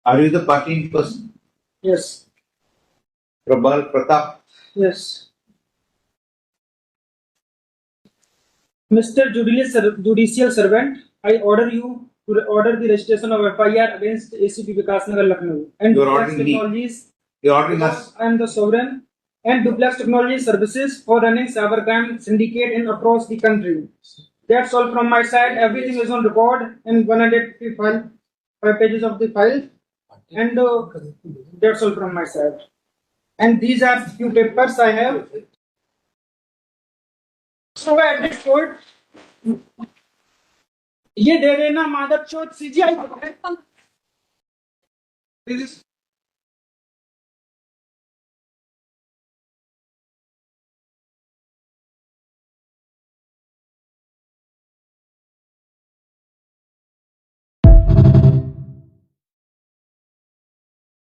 Are you the party in person? Yes. Prabal Pratap. Yes. Mr. Judicial Servant, I order you to order the registration of FIR against ACP Vikasnagar Lucknow and You are Duplex ordering me. Technologies. You are ordering Because us. I am the sovereign and Duplex Technology Services for running cybercrime syndicate in across the country. That's all from my side. Everything is on record in 155 pages of the file, and that's all from my side. And these are few papers I have. So address code. ये दे देना माधव चौथ CGI